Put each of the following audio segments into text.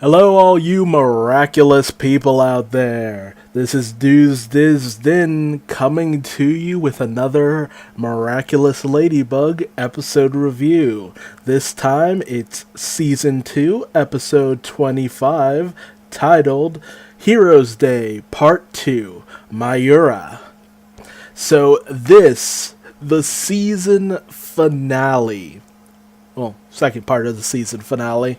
Hello all you miraculous people out there. This is Duuz-Diz-Din coming to you with another Miraculous Ladybug episode review. This time it's Season 2, Episode 25, titled Heroes Day Part 2, Mayura. So the season finale, well, second part of the season finale,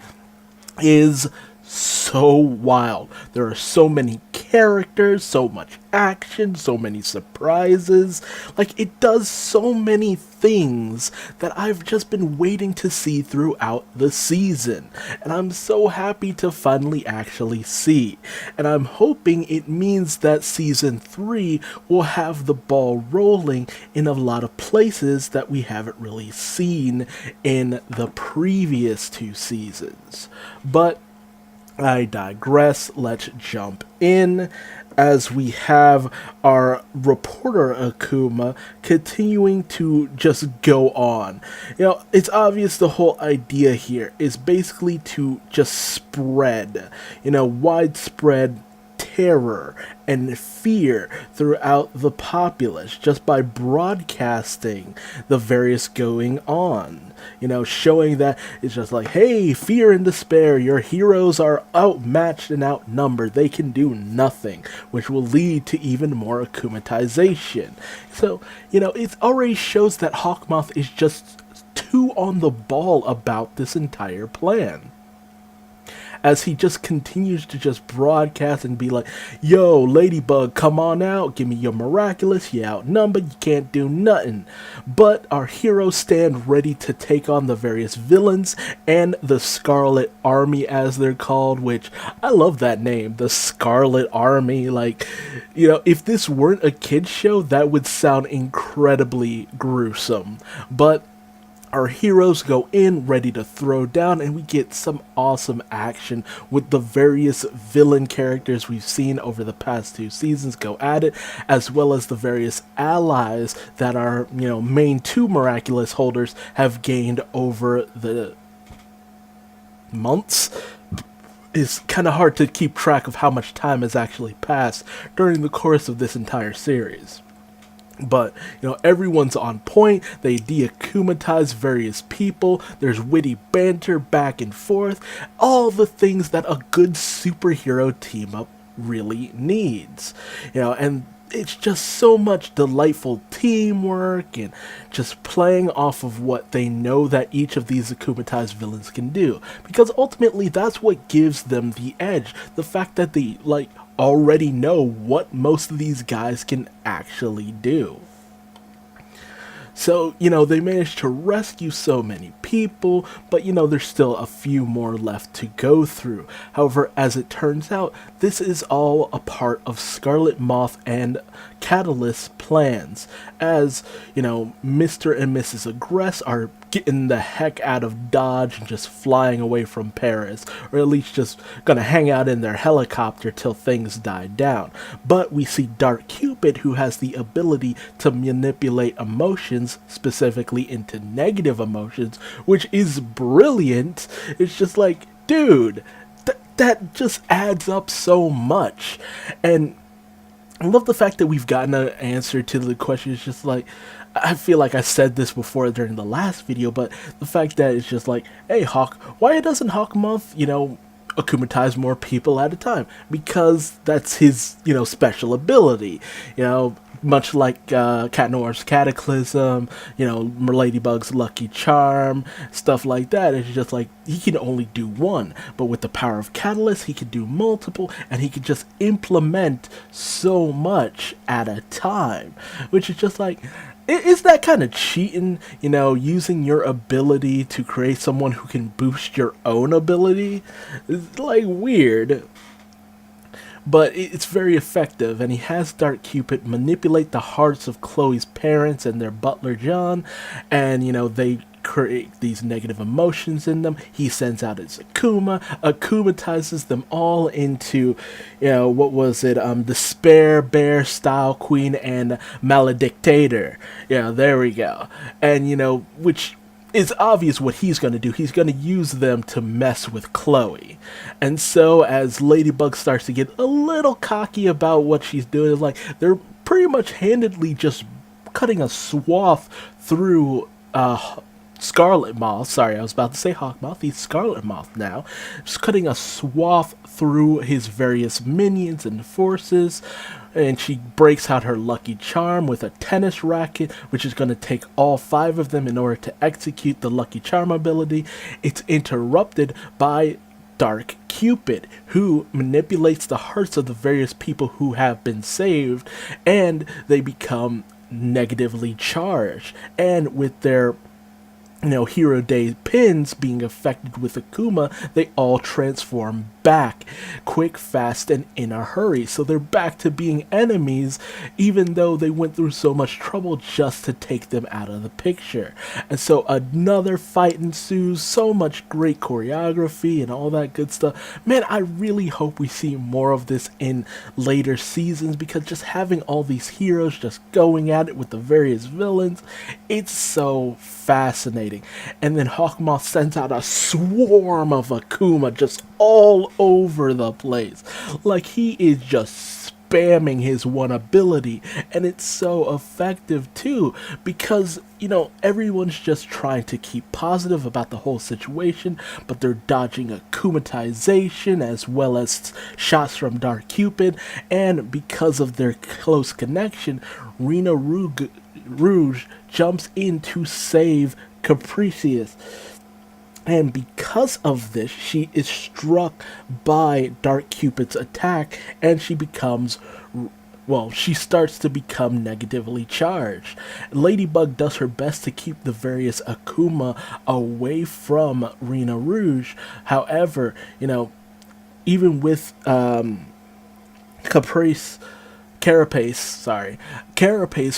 is so wild. There are so many characters, so much action, so many surprises. Like, it does so many things that I've just been waiting to see throughout the season. And I'm so happy to finally actually see. And I'm hoping it means that Season 3 will have the ball rolling in a lot of places that we haven't really seen in the previous two seasons. But I digress. Let's jump in as we have our reporter Akuma continuing to just go on. You know, it's obvious the whole idea here is basically to just spread, widespread terror and fear throughout the populace just by broadcasting the various going on. Showing that it's just like, hey, fear and despair, your heroes are outmatched and outnumbered, they can do nothing, which will lead to even more akumatization. So, it already shows that Hawkmoth is just too on the ball about this entire plan, as he just continues to just broadcast and be like, yo, Ladybug, come on out, give me your Miraculous, you outnumbered, you can't do nothing. But our heroes stand ready to take on the various villains and the Scarlet Army, as they're called, which, I love that name, the Scarlet Army. Like, if this weren't a kid's show, that would sound incredibly gruesome. But our heroes go in ready to throw down, and we get some awesome action with the various villain characters we've seen over the past two seasons go at it, as well as the various allies that our, main two Miraculous holders have gained over the months. It's kind of hard to keep track of how much time has actually passed during the course of this entire series. But, everyone's on point, they deakumatize various people, there's witty banter back and forth, all the things that a good superhero team-up really needs. And it's just so much delightful teamwork and just playing off of what they know that each of these akumatized villains can do. Because ultimately, that's what gives them the edge. The fact that they, already know what most of these guys can actually do. So, they managed to rescue so many people, but, there's still a few more left to go through. However, as it turns out, this is all a part of Scarlet Moth and Catalyst's plans, as, Mr. and Mrs. Aggress are getting the heck out of Dodge and just flying away from Paris, or at least just gonna hang out in their helicopter till things die down. But we see Dark Cupid, who has the ability to manipulate emotions, specifically into negative emotions, which is brilliant. It's just like, dude, that just adds up so much. And I love the fact that we've gotten an answer to the question. It's just like, I feel like I said this before during the last video, but the fact that it's just like, hey Hawk, why doesn't Hawkmoth, akumatize more people at a time? Because that's his, special ability. Much like Cat Noir's Cataclysm, Ladybug's Lucky Charm, stuff like that. It's just like, he can only do one, but with the power of Catalyst, he can do multiple, and he can just implement so much at a time, which is just like, is that kind of cheating, using your ability to create someone who can boost your own ability? It's like weird. But it's very effective, and he has Dark Cupid manipulate the hearts of Chloe's parents and their butler John, and they create these negative emotions in them. He sends out his akumatizes them all into, what was it, Despair, Bear, Style Queen, and Maledictator. Yeah, there we go. And, which it's obvious what he's going to do. He's going to use them to mess with Chloe. And so as Ladybug starts to get a little cocky about what she's doing, it's like they're pretty much handedly just cutting a swath through Scarlet Moth. Sorry, I was about to say Hawkmoth. He's Scarlet Moth now. Just cutting a swath through his various minions and forces. And she breaks out her lucky charm with a tennis racket, which is going to take all 5 of them in order to execute the lucky charm ability. It's interrupted by Dark Cupid, who manipulates the hearts of the various people who have been saved, and they become negatively charged. And with their Hero Day pins being affected with Akuma, they all transform back quick, fast, and in a hurry. So they're back to being enemies, even though they went through so much trouble just to take them out of the picture. And so another fight ensues, so much great choreography and all that good stuff. Man, I really hope we see more of this in later seasons, because just having all these heroes just going at it with the various villains, it's so fascinating. And then Hawkmoth sends out a swarm of Akuma just all over the place. Like, he is just spamming his one ability, and it's so effective too, because everyone's just trying to keep positive about the whole situation, but they're dodging akumatization as well as shots from Dark Cupid. And because of their close connection, Rena Rouge jumps in to save Capricious. And because of this, she is struck by Dark Cupid's attack, and she starts to become negatively charged. Ladybug does her best to keep the various Akuma away from Rena Rouge. However, even with Carapace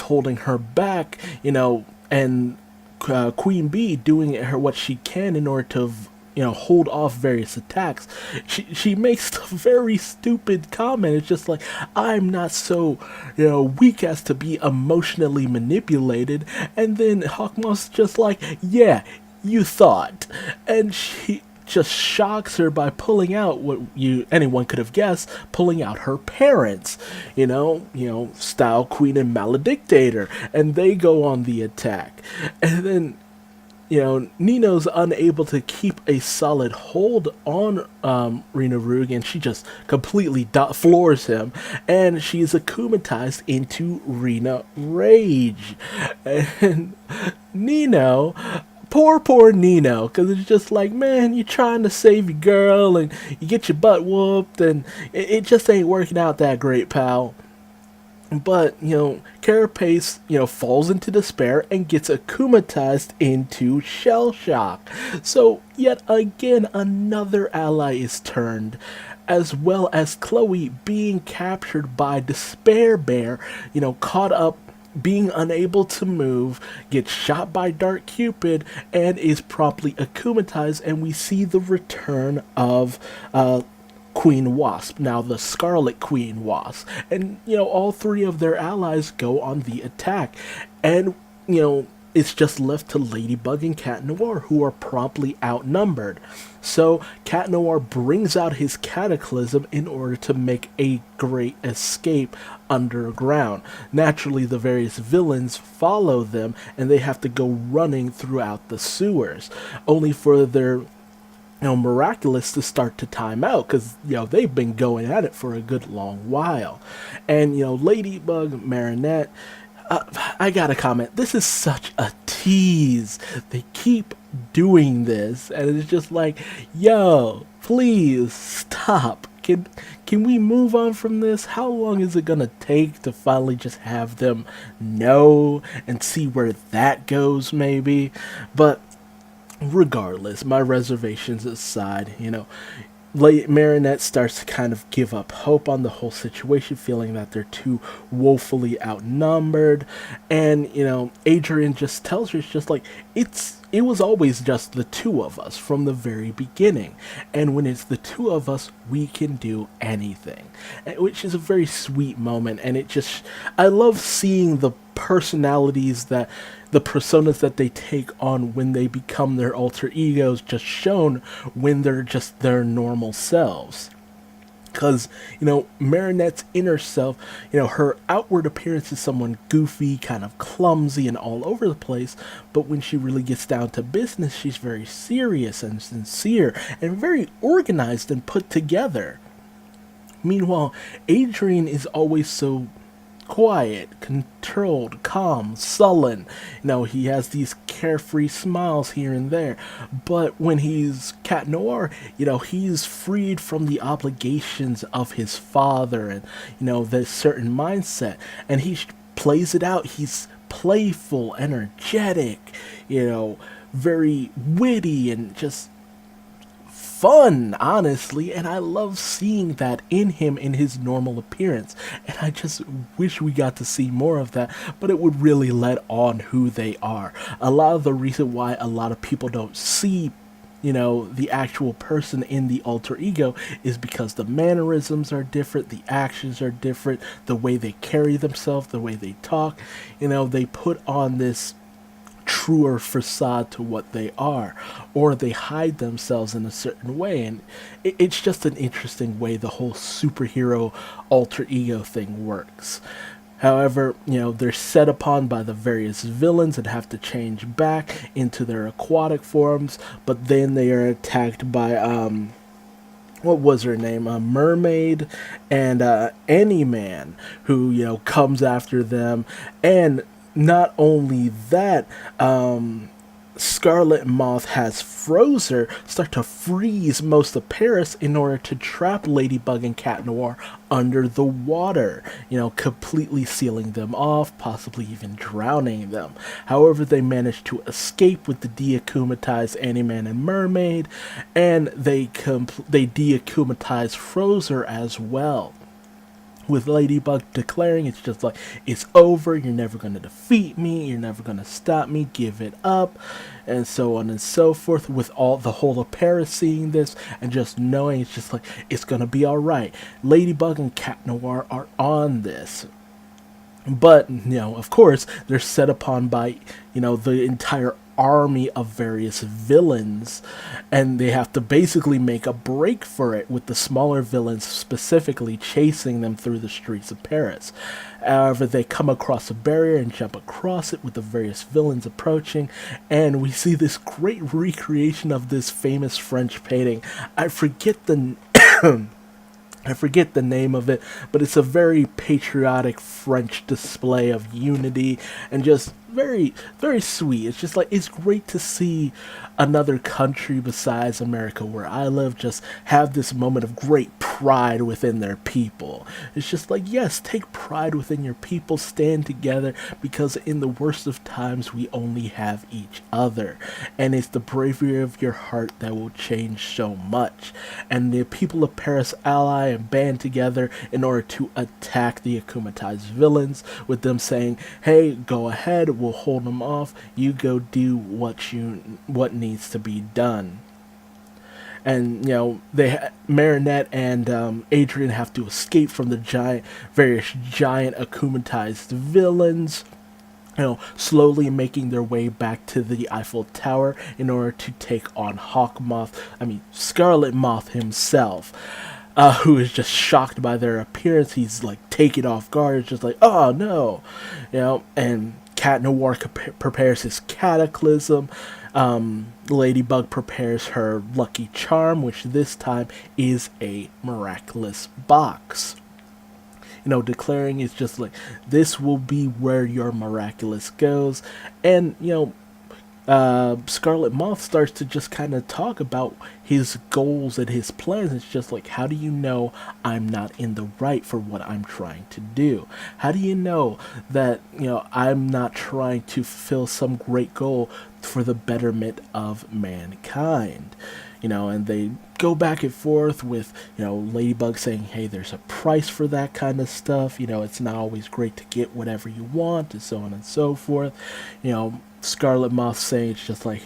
holding her back, and Queen Bee doing what she can in order to hold off various attacks. She makes the very stupid comment. It's just like, I'm not so weak as to be emotionally manipulated. And then Hawkmoth's just like, yeah, you thought. And she just shocks her by pulling out what anyone could have guessed, pulling out her parents, Style Queen and Maledictator, and they go on the attack. And then Nino's unable to keep a solid hold on Rena Rouge, and she just completely floors him, and she is akumatized into Rena Rage. And Nino, poor Nino, because it's just like, man, you're trying to save your girl and you get your butt whooped, and it just ain't working out that great, pal. But, Carapace, falls into despair and gets akumatized into Shell Shock. So, yet again, another ally is turned, as well as Chloe being captured by Despair Bear, caught up, being unable to move, gets shot by Dark Cupid, and is promptly akumatized, and we see the return of Queen Wasp, now the Scarlet Queen Wasp. And, all 3 of their allies go on the attack. And, it's just left to Ladybug and Cat Noir, who are promptly outnumbered. So Cat Noir brings out his Cataclysm in order to make a great escape underground. Naturally, the various villains follow them, and they have to go running throughout the sewers, only for their Miraculous to start to time out, because they've been going at it for a good long while. And Ladybug, Marinette, I gotta comment, this is such a tease. They keep doing this, and it's just like, yo, please stop. Can we move on from this? How long is it gonna take to finally just have them know and see where that goes, maybe? But regardless, my reservations aside, Marinette starts to kind of give up hope on the whole situation, feeling that they're too woefully outnumbered. And, Adrian just tells her, it's just like, it was always just the 2 of us from the very beginning. And when it's the 2 of us, we can do anything. Which is a very sweet moment. And I love seeing the personalities that the personas that they take on when they become their alter egos just shown when they're just their normal selves. Because, Marinette's inner self, her outward appearance is someone goofy, kind of clumsy, and all over the place. But when she really gets down to business, she's very serious and sincere and very organized and put together. Meanwhile, Adrien is always so quiet, controlled, calm, sullen. He has these carefree smiles here and there. But when he's Cat Noir, he's freed from the obligations of his father and, this certain mindset. And he plays it out. He's playful, energetic, very witty and just fun, honestly, and I love seeing that in him in his normal appearance, and I just wish we got to see more of that, but it would really let on who they are. A lot of the reason why a lot of people don't see the actual person in the alter ego is because the mannerisms are different, the actions are different, the way they carry themselves, the way they talk, they put on this truer facade to what they are, or they hide themselves in a certain way, and it's just an interesting way the whole superhero alter ego thing works. However, they're set upon by the various villains and have to change back into their aquatic forms, but then they are attacked by what was her name? Mermaid and Any-Man, who comes after them. And not only that, Scarlet Moth has Frozer start to freeze most of Paris in order to trap Ladybug and Cat Noir under the water, completely sealing them off, possibly even drowning them. However, they manage to escape with the deakumatized Any-Man and Mermaid, and they deakumatize Frozer as well, with Ladybug declaring it's just like, it's over, you're never going to defeat me, you're never going to stop me, give it up, and so on and so forth, with all the whole of Paris seeing this and just knowing it's just like, it's going to be alright. Ladybug and Cat Noir are on this. But, of course, they're set upon by, the entire army of various villains, and they have to basically make a break for it, with the smaller villains specifically chasing them through the streets of Paris. However, they come across a barrier and jump across it with the various villains approaching, and we see this great recreation of this famous French painting. I forget the name of it, but it's a very patriotic French display of unity and just very, very sweet. It's just like, it's great to see another country besides America where I live just have this moment of great pride within their people. It's just like, yes, take pride within your people, stand together, because in the worst of times we only have each other, and it's the bravery of your heart that will change so much. And the people of Paris ally and band together in order to attack the akumatized villains, with them saying, hey, go ahead, we'll hold them off, you go do what needs to be done. And Marinette and Adrien have to escape from the various giant akumatized villains, slowly making their way back to the Eiffel Tower in order to take on Scarlet Moth himself, who is just shocked by their appearance. He's like taken off guard. It's just like, oh no, and Cat Noir prepares his Cataclysm. Ladybug prepares her Lucky Charm, which this time is a miraculous box. Declaring it's just like, this will be where your miraculous goes. And, Scarlet Moth starts to just kind of talk about his goals and his plans. It's just like, how do you know I'm not in the right for what I'm trying to do? How do you know that, I'm not trying to fulfill some great goal for the betterment of mankind? And they go back and forth with, Ladybug saying, hey, there's a price for that kind of stuff. It's not always great to get whatever you want, and so on and so forth. Scarlet Moth saying it's just like,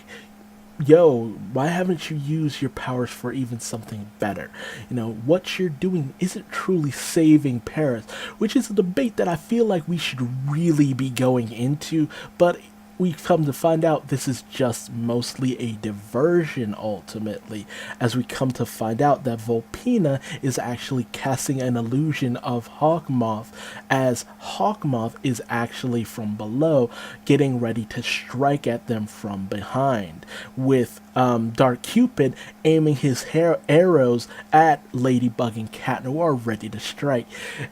yo, why haven't you used your powers for even something better? What you're doing isn't truly saving Paris, which is a debate that I feel like we should really be going into, but we come to find out this is just mostly a diversion ultimately, as we come to find out that Volpina is actually casting an illusion of Hawkmoth, as Hawkmoth is actually from below, getting ready to strike at them from behind, with Dark Cupid aiming his arrows at Ladybug and Cat Noir ready to strike.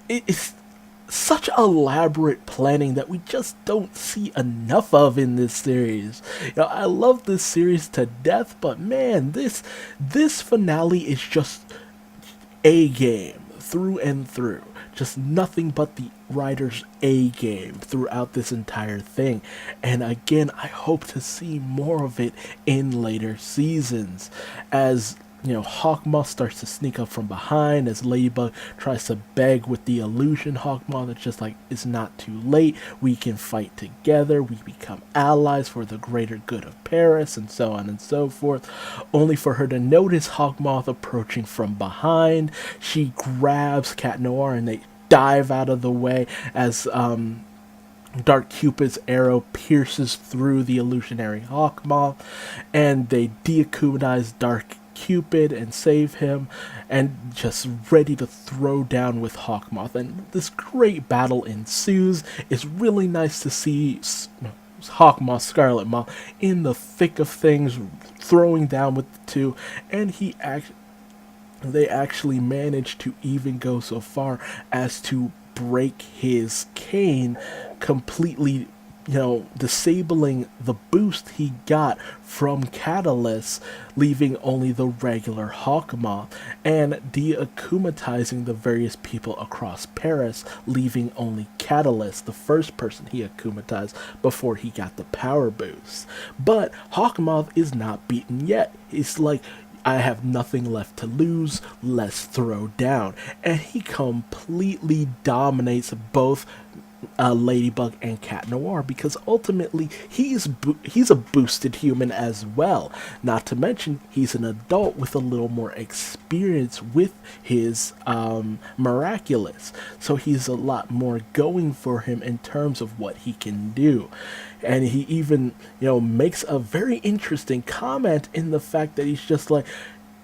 It's such elaborate planning that we just don't see enough of in this series. I love this series to death, but man, this finale is just A game through and through. Just nothing but the writer's A game throughout this entire thing. And again, I hope to see more of it in later seasons, as Hawkmoth starts to sneak up from behind, as Ladybug tries to beg with the illusion Hawkmoth. It's just like, it's not too late, we can fight together, we become allies for the greater good of Paris, and so on and so forth, only for her to notice Hawkmoth approaching from behind. She grabs Cat Noir and they dive out of the way as Dark Cupid's arrow pierces through the illusionary Hawkmoth, and they deacumenize Dark Cupid and save him, and just ready to throw down with Hawkmoth. And this great battle ensues. It's really nice to see Hawkmoth, Scarlet Moth, in the thick of things, throwing down with the two, and they actually managed to even go so far as to break his cane, completely disabling the boost he got from Catalyst, leaving only the regular Hawkmoth, and deakumatizing the various people across Paris, leaving only Catalyst, the first person he akumatized before he got the power boost. But Hawkmoth is not beaten yet. It's like, I have nothing left to lose, let's throw down. And he completely dominates both Ladybug and Cat Noir, because ultimately he's a boosted human as well. Not to mention, he's an adult with a little more experience with his Miraculous, so he's a lot more going for him in terms of what he can do. And he even makes a very interesting comment in the fact that he's just like,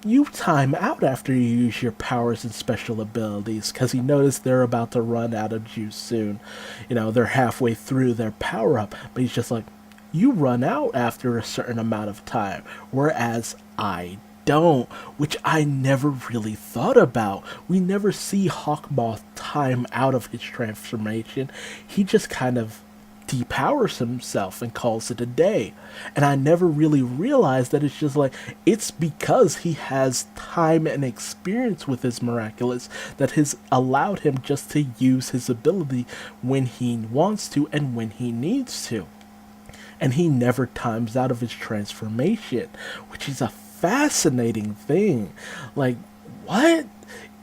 you time out after you use your powers and special abilities, because he noticed they're about to run out of juice soon. They're halfway through their power up, but he's just like, you run out after a certain amount of time, whereas I don't, which I never really thought about. We never see Hawkmoth time out of his transformation. He just kind of depowers himself and calls it a day. And I never really realized that it's just like, it's because he has time and experience with his Miraculous that has allowed him just to use his ability when he wants to and when he needs to. And he never times out of his transformation, which is a fascinating thing. Like, what?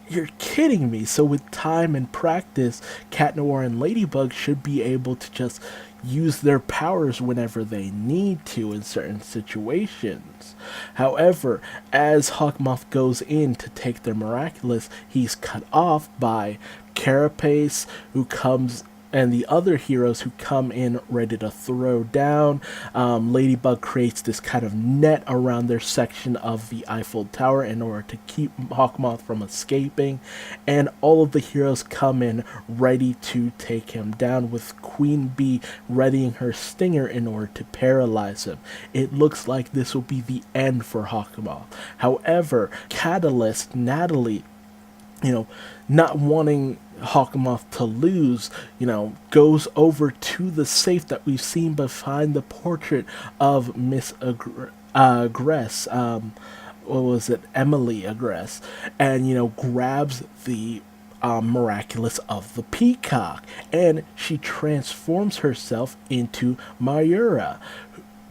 You're kidding me. So with time and practice, Cat Noir and Ladybug should be able to just use their powers whenever they need to in certain situations. However, as Hawkmoth goes in to take their Miraculous, he's cut off by Carapace, who comes, and the other heroes who come in ready to throw down. Ladybug creates this kind of net around their section of the Eiffel Tower in order to keep Hawkmoth from escaping, and all of the heroes come in ready to take him down, with Queen Bee readying her stinger in order to paralyze him. It looks like this will be the end for Hawkmoth. However, Catalyst, Natalie, not wanting Hawkmoth to lose, goes over to the safe that we've seen behind the portrait of Miss Agress, Emily Agress, and, grabs the Miraculous of the Peacock, and she transforms herself into Mayura,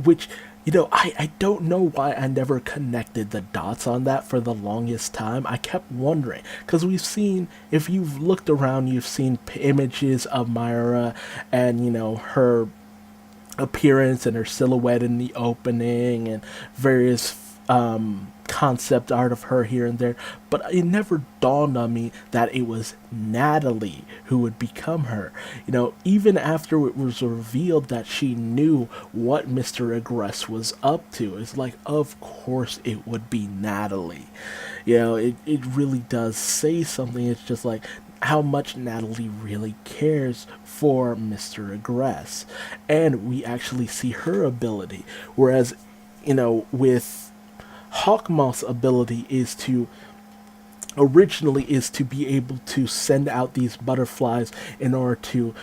which, I don't know why I never connected the dots on that for the longest time. I kept wondering, because we've seen, if you've looked around, you've seen images of Mayura and, her appearance and her silhouette in the opening, and various concept art of her here and there, but it never dawned on me that it was Natalie who would become her. Even after it was revealed that she knew what Mr. Regress was up to, it's like, of course it would be Natalie. It really does say something. It's just like how much Natalie really cares for Mr. Regress. And we actually see her ability. Whereas, with Hawkmoth's ability originally is to be able to send out these butterflies in order to,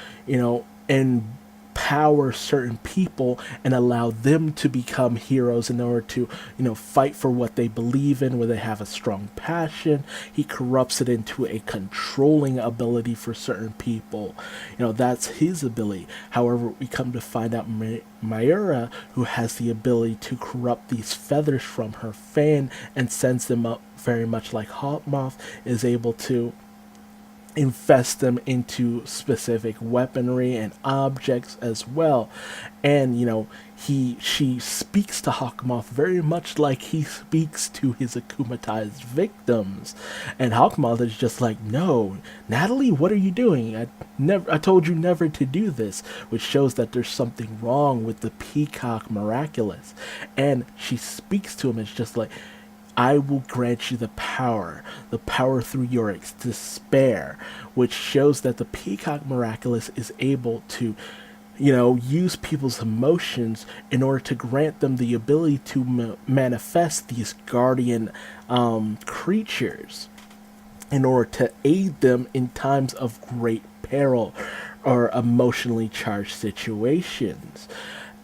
empower certain people and allow them to become heroes in order to, fight for what they believe in, where they have a strong passion. He corrupts it into a controlling ability for certain people. That's his ability. However, we come to find out Mayura, who has the ability to corrupt these feathers from her fan and sends them up very much like Hawkmoth, is able to infest them into specific weaponry and objects as well. And she speaks to Hawkmoth very much like he speaks to his akumatized victims. And Hawkmoth is just like, no, Natalie, what are you doing? I told you never to do this, which shows that there's something wrong with the Peacock Miraculous. And she speaks to him. It's just like, I will grant you the power through your despair, which shows that the Peacock Miraculous is able to, use people's emotions in order to grant them the ability to manifest these guardian creatures in order to aid them in times of great peril or emotionally charged situations.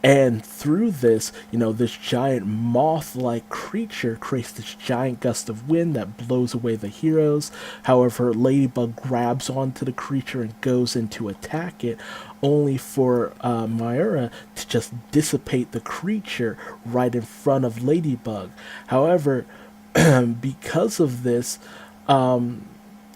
And through this, this giant moth-like creature creates this giant gust of wind that blows away the heroes. However, Ladybug grabs onto the creature and goes in to attack it, only for Mayura to just dissipate the creature right in front of Ladybug. However, because of this,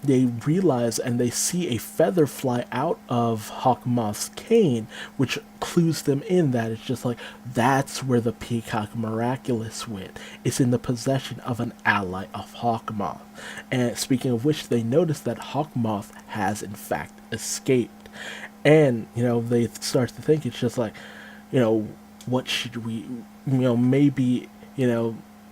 they realize and they see a feather fly out of Hawkmoth's cane, which clues them in that it's just like, that's where the Peacock Miraculous went. It's in the possession of an ally of Hawkmoth. And speaking of which, they notice that Hawkmoth has in fact escaped. And, they start to think it's just like, what should we, maybe,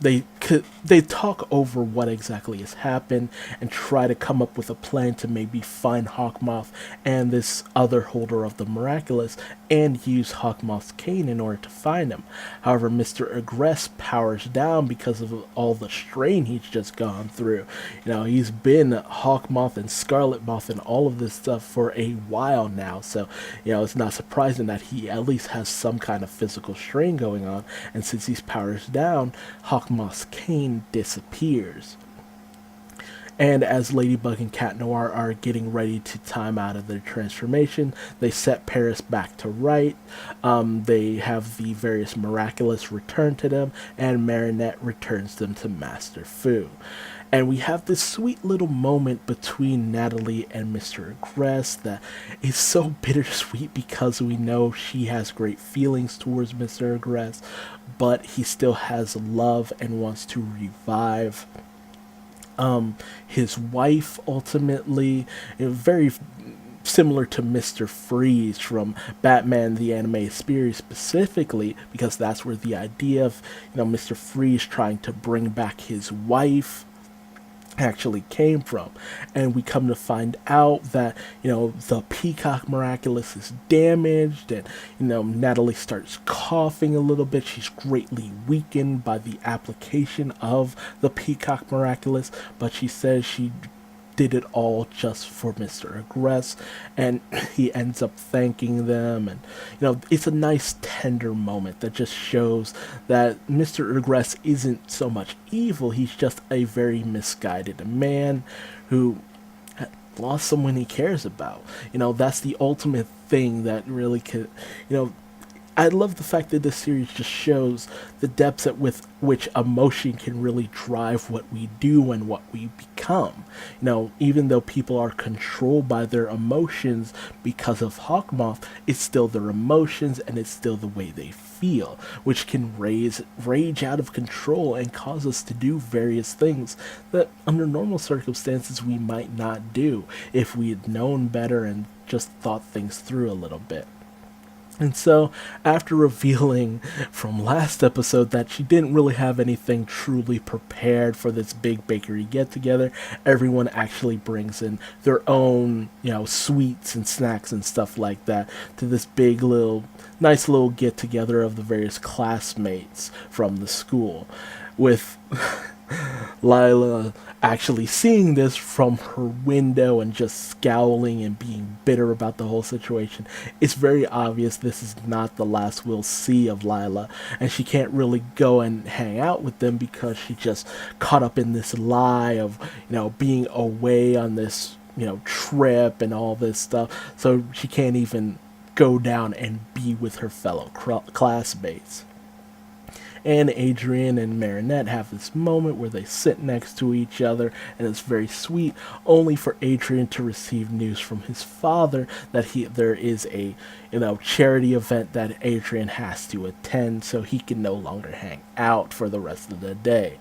they talk over what exactly has happened and try to come up with a plan to maybe find Hawkmoth and this other holder of the Miraculous and use Hawkmoth's cane in order to find him. However, Mr. Regress powers down because of all the strain he's just gone through. He's been Hawkmoth and Scarlet Moth and all of this stuff for a while now, so it's not surprising that he at least has some kind of physical strain going on. And since he's powers down, Hawkmoth's cane disappears. And as Ladybug and Cat Noir are getting ready to time out of their transformation, they set Paris back to right. They have the various Miraculous return to them, and Marinette returns them to Master Fu. And we have this sweet little moment between Natalie and Mr. Regress that is so bittersweet because we know she has great feelings towards Mr. Regress, but he still has love and wants to revive his wife ultimately. Very similar to Mr. Freeze from Batman the Animated Series specifically, because that's where the idea of Mr. Freeze trying to bring back his wife actually came from. And we come to find out that the Peacock Miraculous is damaged, and Natalie starts coughing a little bit. She's greatly weakened by the application of the Peacock Miraculous, but she says she did it all just for Mr. Regress, and he ends up thanking them. And it's a nice tender moment that just shows that Mr. Regress isn't so much evil, he's just a very misguided man who lost someone he cares about. That's the ultimate thing that really could, I love the fact that this series just shows the depths at with which emotion can really drive what we do and what we become. Even though people are controlled by their emotions because of Hawkmoth, it's still their emotions and it's still the way they feel. feel, which can raise rage out of control and cause us to do various things that under normal circumstances we might not do if we had known better and just thought things through a little bit. And so, after revealing from last episode that she didn't really have anything truly prepared for this big bakery get together, everyone actually brings in their own, sweets and snacks and stuff like that to this nice little get together of the various classmates from the school. With Lila actually seeing this from her window and just scowling and being bitter about the whole situation. It's very obvious this is not the last we'll see of Lila, and she can't really go and hang out with them because she just caught up in this lie of, being away on this, trip and all this stuff, so she can't even go down and be with her fellow classmates. And Adrien and Marinette have this moment where they sit next to each other, and it's very sweet, only for Adrien to receive news from his father that there is a charity event that Adrien has to attend, so he can no longer hang out for the rest of the day.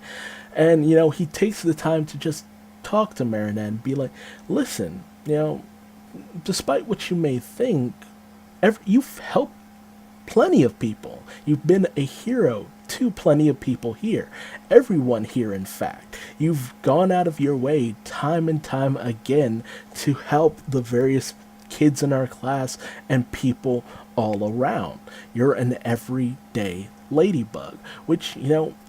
And he takes the time to just talk to Marinette and be like, listen, despite what you may think, you've helped plenty of people. You've been a hero to plenty of people here. Everyone here, in fact. You've gone out of your way time and time again to help the various kids in our class and people all around. You're an everyday ladybug, which,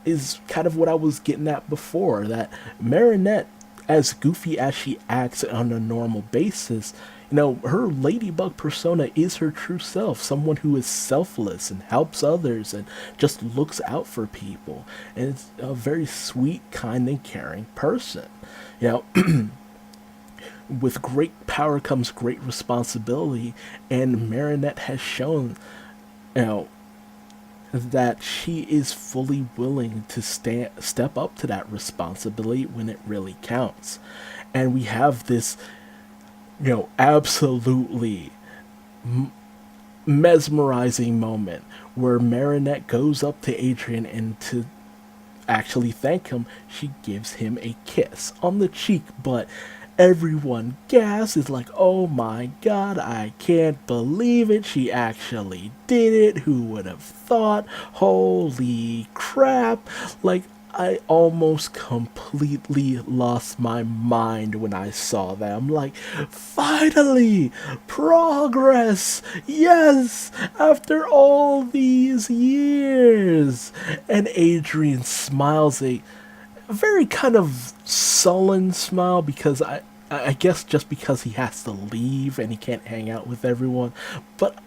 is kind of what I was getting at before, that Marinette, as goofy as she acts on a normal basis, her ladybug persona is her true self, someone who is selfless and helps others and just looks out for people, and it's a very sweet, kind, and caring person. With great power comes great responsibility, and Marinette has shown, that she is fully willing to step up to that responsibility when it really counts. And we have this absolutely mesmerizing moment where Marinette goes up to Adrien, and to actually thank him, she gives him a kiss on the cheek, but everyone gasps, is like, oh my god, I can't believe it, she actually did it, who would have thought, holy crap, I almost completely lost my mind when I saw that. I'm like, finally! Progress! Yes! After all these years! And Adrien smiles a very kind of sullen smile, because I guess just because he has to leave and he can't hang out with everyone. But,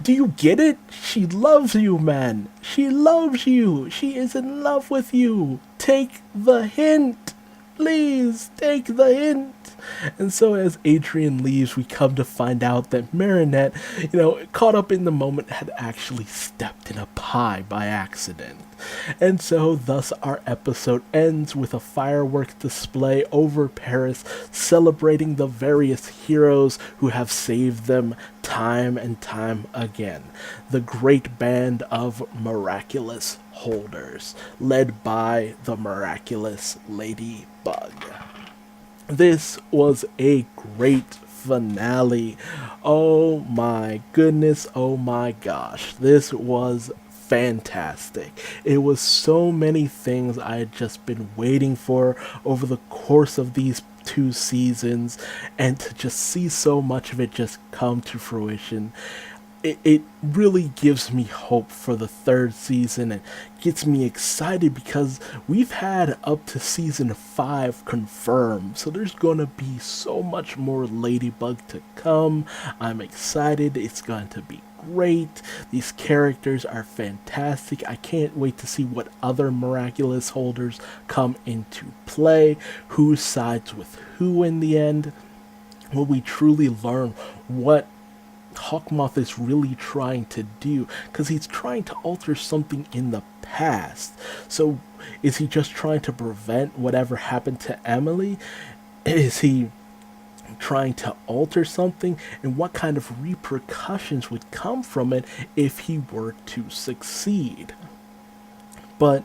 do you get it? She loves you, man. She loves you. She is in love with you. Take the hint. Please, take the hint. And so as Adrien leaves, we come to find out that Marinette, caught up in the moment, had actually stepped in a pie by accident. And so thus our episode ends with a fireworks display over Paris, celebrating the various heroes who have saved them time and time again. The great band of miraculous holders, led by the Miraculous Ladybug. This was a great finale. Oh my goodness, oh my gosh. This was fantastic. It was so many things I had just been waiting for over the course of these 2 seasons, and to just see so much of it just come to fruition. It really gives me hope for the 3rd season and gets me excited, because we've had up to season 5 confirmed, so there's gonna be so much more Ladybug to come. I'm excited. It's going to be great. These characters are fantastic. I can't wait to see what other miraculous holders come into play, who sides with who in the end. Will we truly learn what Hawkmoth is really trying to do? Because he's trying to alter something in the past. So is he just trying to prevent whatever happened to Emily? Is he trying to alter something and what kind of repercussions would come from it if he were to succeed. But,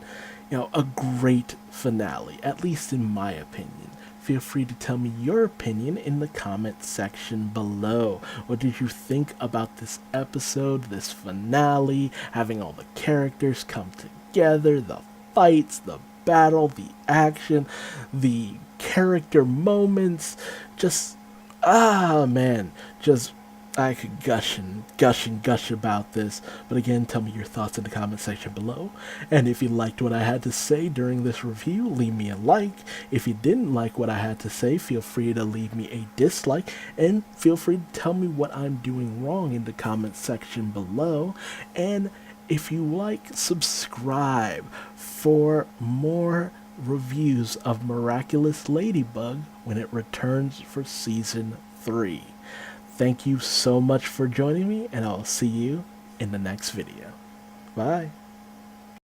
a great finale, at least in my opinion. Feel free to tell me your opinion in the comment section below. What did you think about this episode, this finale, having all the characters come together, the fights, the battle, the action, the character moments, just, man, just, I could gush about this. But again, tell me your thoughts in the comment section below. And if you liked what I had to say during this review, leave me a like. If you didn't like what I had to say, feel free to leave me a dislike. And feel free to tell me what I'm doing wrong in the comment section below. And if you like, subscribe for more reviews of Miraculous Ladybug when it returns for Season 3. Thank you so much for joining me, and I'll see you in the next video. Bye.